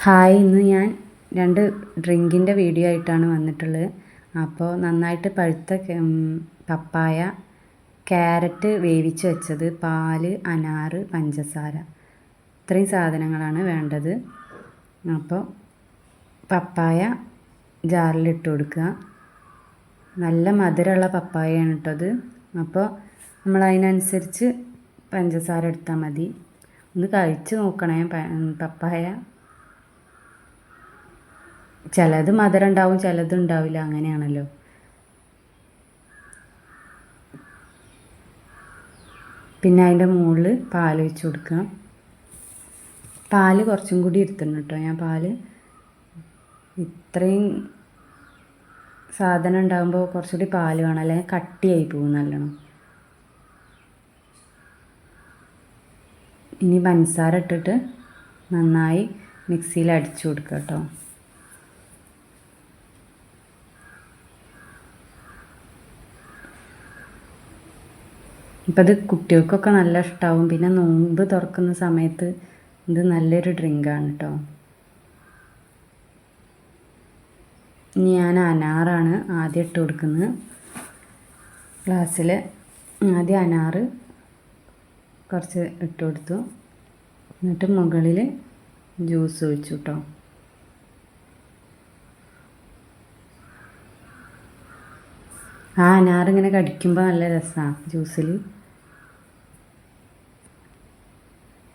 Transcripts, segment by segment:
Hi, ഇന്ന് ഞാൻ 2 ഡ്രിങ്കിൻ്റെ video ആയിട്ടാണ് വന്നിട്ടുള്ളത്. അപ്പോൾ നന്നായിട്ട് പഴുത്ത പപ്പായ, ക്യാരറ്റ് വേവിച്ച് വെച്ചത്, പാല്, അനാറ്, പഞ്ചസാര, ഇത്രയും സാധനങ്ങളാണ് വേണ്ടത്. അപ്പോൾ പപ്പായ ജാറിലിട്ട് കൊടുക്കുക. നല്ല മധുരമുള്ള പപ്പായയാണ് ഇട്ടത്. അപ്പോൾ നമ്മളതിനനുസരിച്ച് പഞ്ചസാര എടുത്താൽ മതി. ഒന്ന് കഴിച്ച് നോക്കണേ പപ്പായ. ചിലത് മധുരം ഉണ്ടാവും, ചിലത് ഉണ്ടാവില്ല, അങ്ങനെയാണല്ലോ. പിന്നെ അതിൻ്റെ മുകളിൽ പാൽ ഒഴിച്ച് കൊടുക്കുക. പാല് കുറച്ചും കൂടി എടുത്തിട്ടുണ്ട് കേട്ടോ. ഞാൻ പാല് ഇത്രയും സാധനം ഉണ്ടാകുമ്പോൾ കുറച്ചുകൂടി പാല് വേണം, അല്ലെങ്കിൽ കട്ടിയായി പോകും നല്ലോണം. ഇനി പഞ്ചസാര ഇട്ടിട്ട് നന്നായി മിക്സിയിൽ അടിച്ചു കൊടുക്കുക കേട്ടോ. ഇപ്പം ഇത് കുട്ടികൾക്കൊക്കെ നല്ല ഇഷ്ടമാവും. പിന്നെ നോമ്പ് തുറക്കുന്ന സമയത്ത് ഇത് നല്ലൊരു ഡ്രിങ്കാണ് കേട്ടോ. ഇനി ഞാൻ അനാറാണ് ആദ്യം ഇട്ട് കൊടുക്കുന്നത്. ഗ്ലാസ്സിൽ ആദ്യം അനാറ് കുറച്ച് ഇട്ട് കൊടുത്തു. എന്നിട്ട് മുകളിൽ ജ്യൂസ് ഒഴിച്ചു കേട്ടോ. ആ അനാറിങ്ങനെ കടിക്കുമ്പോൾ നല്ല രസമാണ് ജ്യൂസിൽ.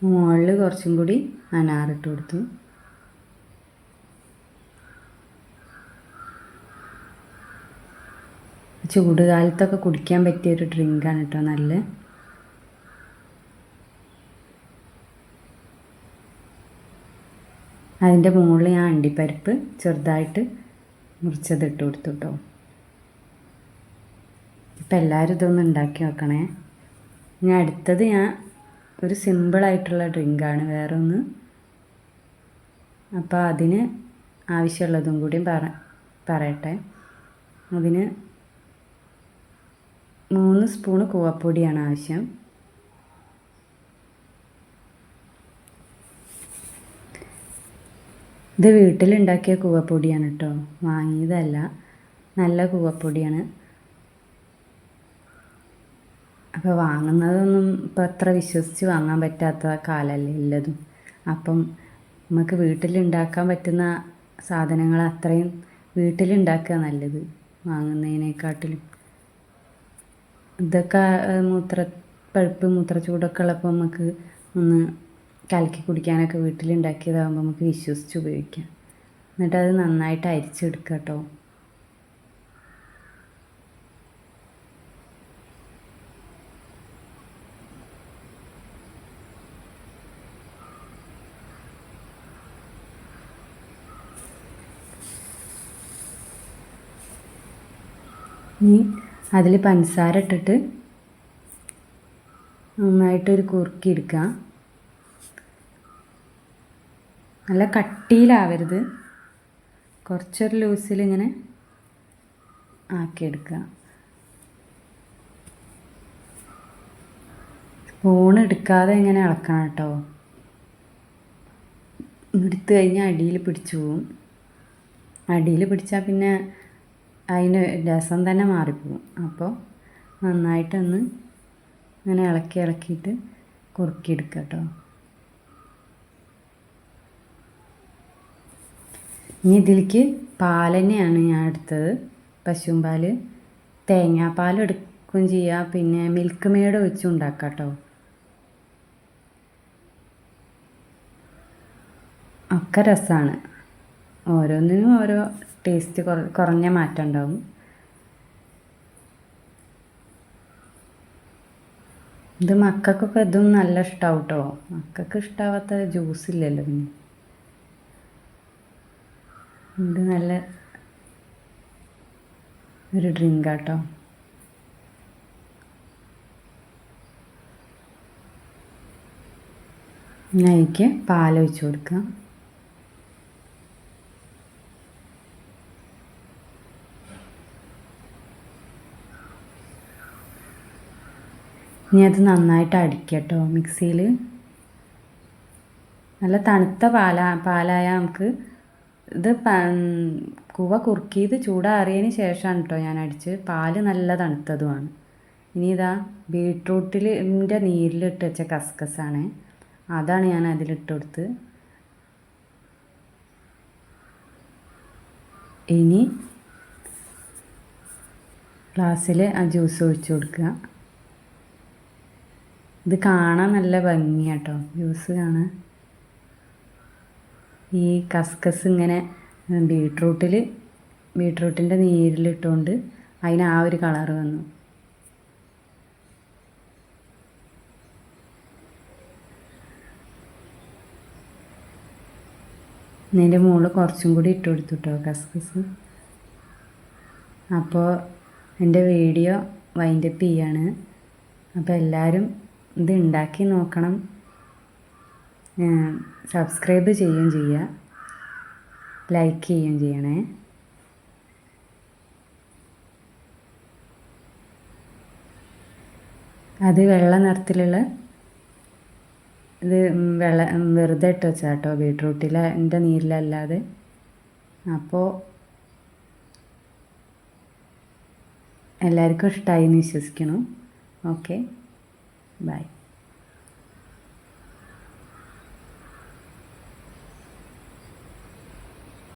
മുകളിൽ കുറച്ചും കൂടി അനാറിട്ട് കൊടുത്തു. ചൂട് കാലത്തൊക്കെ കുടിക്കാൻ പറ്റിയൊരു ഡ്രിങ്കാണ് കേട്ടോ. നല്ല അതിൻ്റെ മുകളിൽ ഞാൻ അണ്ടിപ്പരിപ്പ് ചെറുതായിട്ട് മുറിച്ചത് ഇട്ട് കൊടുത്തു കേട്ടോ. ഇപ്പം എല്ലാവരും ഇതൊന്ന് ഉണ്ടാക്കി നോക്കണേ. ഇനി അടുത്തത് ഞാൻ ഒരു സിമ്പിളായിട്ടുള്ള ഡ്രിങ്കാണ്, വേറെ ഒന്ന്. അപ്പോൾ അതിന് ആവശ്യമുള്ളതും കൂടി പറയട്ടെ. അതിന് 3 സ്പൂണ് കൂവപ്പൊടിയാണ് ആവശ്യം. ഇത് വീട്ടിലുണ്ടാക്കിയ കൂവപ്പൊടിയാണ് കേട്ടോ, വാങ്ങിയതല്ല. നല്ല കൂവപ്പൊടിയാണ്. അപ്പോൾ വാങ്ങുന്നതൊന്നും ഇപ്പോൾ അത്ര വിശ്വസിച്ച് വാങ്ങാൻ പറ്റാത്ത കാലമല്ലേ ഉള്ളതും. അപ്പം നമുക്ക് വീട്ടിലുണ്ടാക്കാൻ പറ്റുന്ന സാധനങ്ങൾ അത്രയും വീട്ടിലുണ്ടാക്കുക നല്ലത് വാങ്ങുന്നതിനെക്കാട്ടിലും. ഇതൊക്കെ മൂത്രച്ചൂടൊക്കെ ഉള്ളപ്പോൾ നമുക്ക് ഒന്ന് കലക്കി കുടിക്കാനൊക്കെ വീട്ടിലുണ്ടാക്കിയതാകുമ്പോൾ നമുക്ക് വിശ്വസിച്ച് ഉപയോഗിക്കാം. എന്നിട്ടത് നന്നായിട്ട് അരിച്ചെടുക്കുക കേട്ടോ. ഇനി അതിൽ പഞ്ചസാര ഇട്ടിട്ട് നന്നായിട്ടൊരു കുറുക്കി എടുക്കുക. നല്ല കട്ടിയിലാവരുത്, കുറച്ചൊരു ലൂസിൽ ഇങ്ങനെ ആക്കിയെടുക്കുക. സ്പൂൺ എടുക്കാതെ ഇങ്ങനെ ഇളക്കണം കേട്ടോ. എടുത്തു കഴിഞ്ഞാൽ അടിയിൽ പിടിച്ചു പോവും. അടിയിൽ പിടിച്ചാൽ പിന്നെ അതിന് രസം തന്നെ മാറിപ്പോവും. അപ്പോൾ നന്നായിട്ടൊന്ന് ഇങ്ങനെ ഇളക്കിയിട്ട് കുറുക്കിയെടുക്കുക കേട്ടോ. ഇനി ഇതിലേക്ക് പാൽ തന്നെയാണ് ഞാൻ എടുത്തത്, പശുവും പാല്. തേങ്ങാപ്പാൽ എടുക്കുകയും ചെയ്യുക, പിന്നെ മിൽക്ക് മെയ്ഡ് ഒഴിച്ചും ഉണ്ടാക്കാം കേട്ടോ. ഒക്കെ രസമാണ്. ഓരോന്നിനും ഓരോ ടേസ്റ്റ് കുറഞ്ഞ മാറ്റം ഉണ്ടാവും. ഇത് മക്കൾക്കൊക്കെ ഇതും നല്ല ഇഷ്ടമാവും കേട്ടോ. മക്കൾക്ക് ഇഷ്ടാവാത്ത ജ്യൂസ് ഇല്ലല്ലോ. പിന്നെ ഇത് നല്ല ഒരു ഡ്രിങ്കാട്ടോ. ഇനി അതിലേക്ക് പാലൊഴിച്ച് കൊടുക്കുക. ഇനി അത് നന്നായിട്ട് അടിക്കുക കേട്ടോ മിക്സിയിൽ. നല്ല തണുത്ത പാലായ നമുക്ക് ഇത് കൂവ കുറുക്കിയത് ചൂടാറിയതിന് ശേഷമാണ് കേട്ടോ ഞാൻ അടിച്ച്. പാല് നല്ല തണുത്തതുമാണ്. ഇനി ഇതാ ബീട്രൂട്ടിൻ്റെ നീരിലിട്ട് വെച്ച കസ്കസാണ്, അതാണ് ഞാൻ അതിലിട്ട് കൊടുത്ത്. ഇനി ഗ്ലാസ്സിൽ ആ ജ്യൂസ് ഒഴിച്ച് കൊടുക്കുക. ഇത് കാണാൻ നല്ല ഭംഗിയാട്ടോ, ജ്യൂസ് കാണാൻ. ഈ കസ്കസ് ഇങ്ങനെ ബീട്രൂട്ടിൻ്റെ നീരിലിട്ടുകൊണ്ട് അതിന് ആ ഒരു കളറ് വന്നു. ഇതിൻ്റെ മുകളിൽ കുറച്ചും കൂടി ഇട്ട് കൊടുത്തു കേട്ടോ കസ്കസ്. അപ്പോൾ എൻ്റെ വീഡിയോ വൈൻഡപ്പ് ചെയ്യാണ്. അപ്പോൾ എല്ലാവരും ഇത് ഉണ്ടാക്കി നോക്കണം, സബ്സ്ക്രൈബ് ചെയ്യുകയും ചെയ്യുക, ലൈക്ക് ചെയ്യുകയും ചെയ്യണേ. അത് വെള്ള നിറത്തിലുള്ള ഇത് വെറുതെ ഇട്ട് വെച്ചാൽ കേട്ടോ, ബീട്രൂട്ടിൻ്റെ നീരിലല്ലാതെ. അപ്പോൾ എല്ലാവർക്കും ഇഷ്ടമായി എന്ന് വിശ്വസിക്കണം. Okay, by.